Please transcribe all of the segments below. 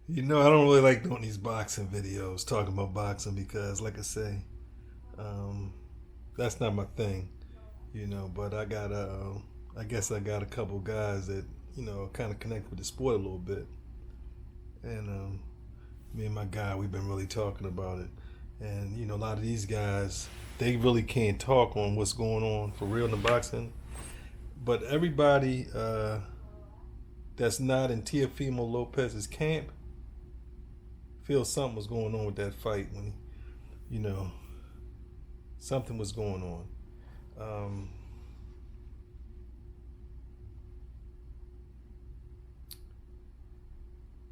I don't really like doing these boxing videos, talking about boxing because, like I say, um, that's not my thing. But I guess I got a couple guys that kind of connect with the sport a little bit, and me and my guy, we've been really talking about it, and a lot of these guys, they really can't talk on what's going on for real in the boxing, but everybody that's not in Teofimo Lopez's camp feels something was going on with that fight when you know something was going on. Um,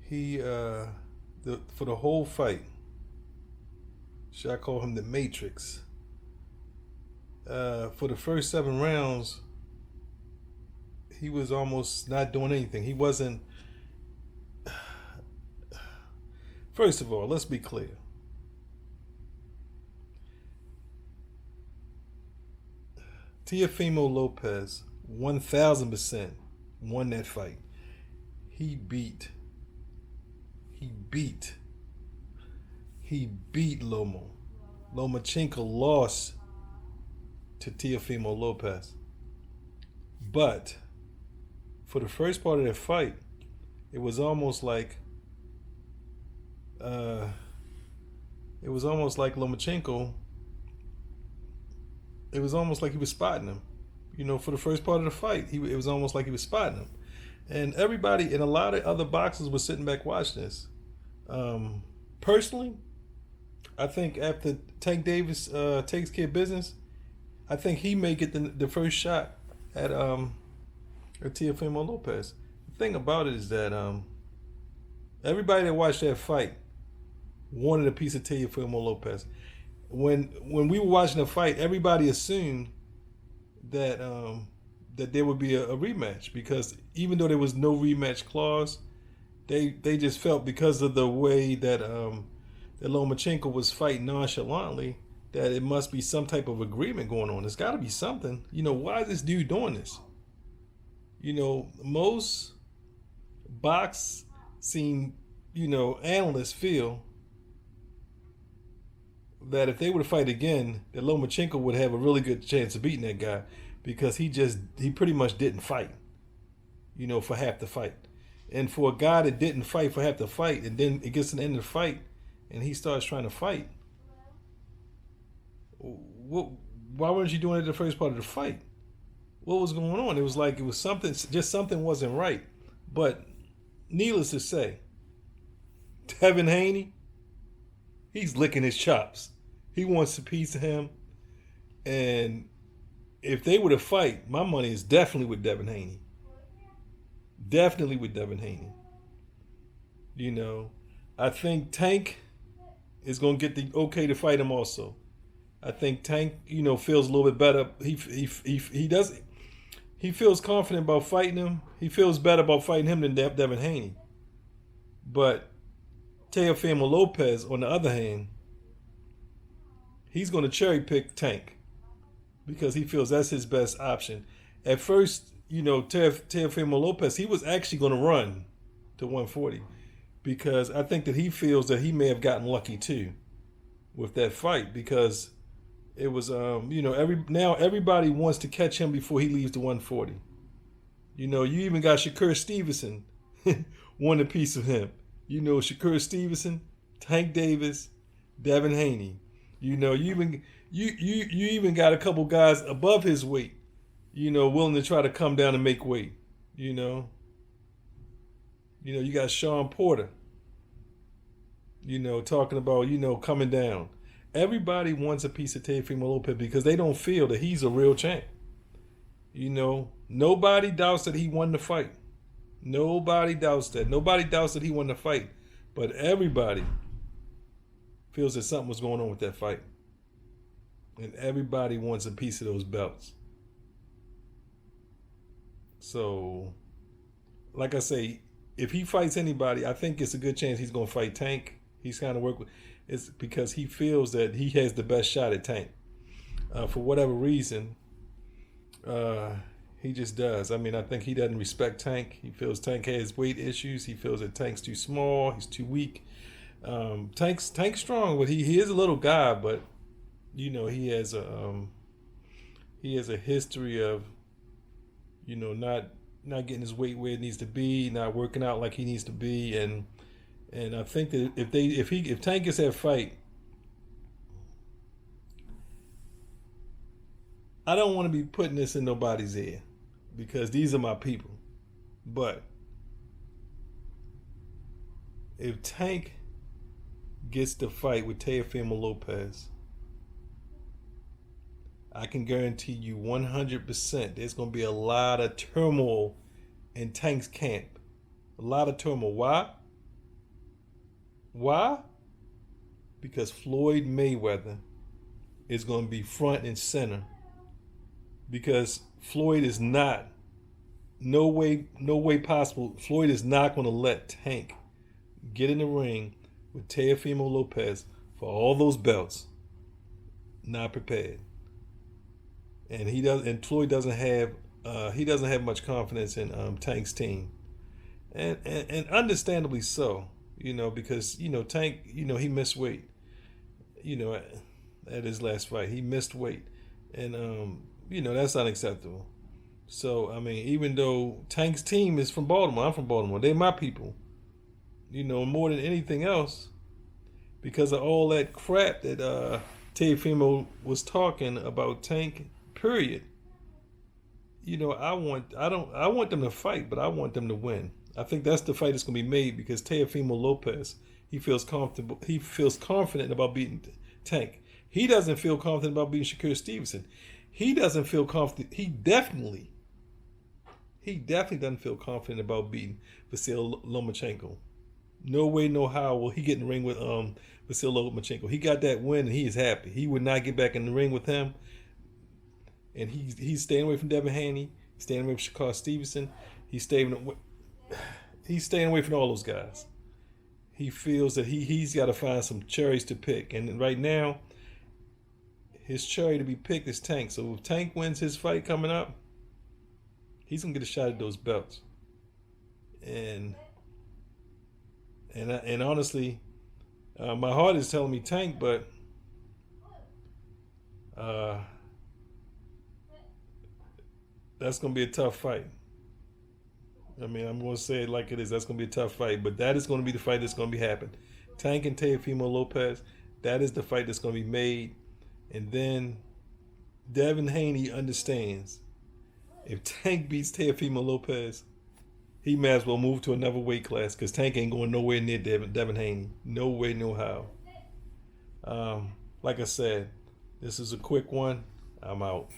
he for the whole fight, should I call him the Matrix? For the first 7 rounds, he was almost not doing anything. He wasn't. First of all, let's be clear. Teofimo Lopez, 1,000% won that fight. He beat. He beat. He beat Lomachenko lost to Teofimo Lopez. But for the first part of that fight, it was almost like uh, Lomachenko. It was almost like he was spotting him. For the first part of the fight, it was almost like he was spotting him, and everybody and a lot of other boxers were sitting back watching this. Personally, I think after Tank Davis takes care of business, I think he may get the first shot at Teofimo Lopez. The thing about it is that everybody that watched that fight wanted a piece of Teofimo Lopez. When we were watching the fight, everybody assumed that that there would be a rematch because even though there was no rematch clause, they just felt because of the way that Lomachenko was fighting nonchalantly that it must be some type of agreement going on. There's got to be something. Why is this dude doing this? Most boxing analysts feel that if they were to fight again, that Lomachenko would have a really good chance of beating that guy because he pretty much didn't fight, for half the fight. And for a guy that didn't fight for half the fight and then it gets to the end of the fight and he starts trying to fight, why weren't you doing it in the first part of the fight? What was going on? It was like it was something, just something wasn't right. But needless to say, Devin Haney, he's licking his chops. He wants a piece of him. And if they were to fight, my money is definitely with Devin Haney. Definitely with Devin Haney. I think Tank is going to get the okay to fight him also. I think Tank, feels a little bit better. He does. He feels confident about fighting him. He feels better about fighting him than Devin Haney. But Teofimo Lopez, on the other hand, he's going to cherry pick Tank because he feels that's his best option. At first, Teofimo Lopez, he was actually going to run to 140 because I think that he feels that he may have gotten lucky too with that fight because it was, now everybody wants to catch him before he leaves to 140. You even got Shakur Stevenson want a piece of him. Shakur Stevenson, Tank Davis, Devin Haney. You even got a couple guys above his weight, willing to try to come down and make weight. You got Sean Porter, talking about, coming down. Everybody wants a piece of Teofimo Lopez because they don't feel that he's a real champ. Nobody doubts that he won the fight. Nobody doubts that. Nobody doubts that he won the fight. But everybody feels that something was going on with that fight. And everybody wants a piece of those belts. So, like I say, if he fights anybody, I think it's a good chance he's going to fight Tank. He's kind of work with. It's because he feels that he has the best shot at Tank. For whatever reason, He just does. I mean, I think he doesn't respect Tank. He feels Tank has weight issues. He feels that Tank's too small. He's too weak. Tank's strong, but he is a little guy. But he has a history of not getting his weight where it needs to be, not working out like he needs to be, and I think that if Tank gets that fight, I don't want to be putting this in nobody's ear because these are my people. But if Tank gets the fight with Teofimo Lopez, I can guarantee you 100% there's going to be a lot of turmoil in Tank's camp. A lot of turmoil. Why? Why? Because Floyd Mayweather is going to be front and center. Because Floyd is not, no way possible, Floyd is not going to let Tank get in the ring with Teofimo Lopez for all those belts. Not prepared. And Floyd doesn't have much confidence in Tank's team, and understandably so, because Tank, he missed weight, at his last fight he missed weight, and that's unacceptable. So I mean, even though Tank's team is from Baltimore, I'm from Baltimore, they're my people, more than anything else, because of all that crap that Teofimo was talking about Tank. Period. I want them to fight, but I want them to win. I think that's the fight that's going to be made because Teofimo Lopez, he feels comfortable. He feels confident about beating Tank. He doesn't feel confident about beating Shakur Stevenson. He doesn't feel confident. He definitely doesn't feel confident about beating Vasyl Lomachenko. No way, no how will he get in the ring with Vasyl Lomachenko. He got that win and he is happy. He would not get back in the ring with him. And he's staying away from Devin Haney. He's staying away from Shakur Stevenson. He's staying away from all those guys. He feels that he's got to find some cherries to pick. And right now, his cherry to be picked is Tank. So if Tank wins his fight coming up, he's gonna get a shot at those belts. And honestly, my heart is telling me Tank, but that's going to be a tough fight. I mean, I'm going to say it like it is. That's going to be a tough fight. But that is going to be the fight that's going to be happening. Tank and Teofimo Lopez, that is the fight that's going to be made. And then Devin Haney understands if Tank beats Teofimo Lopez, he might as well move to another weight class because Tank ain't going nowhere near Devin Haney. No way, no how. Like I said, this is a quick one. I'm out.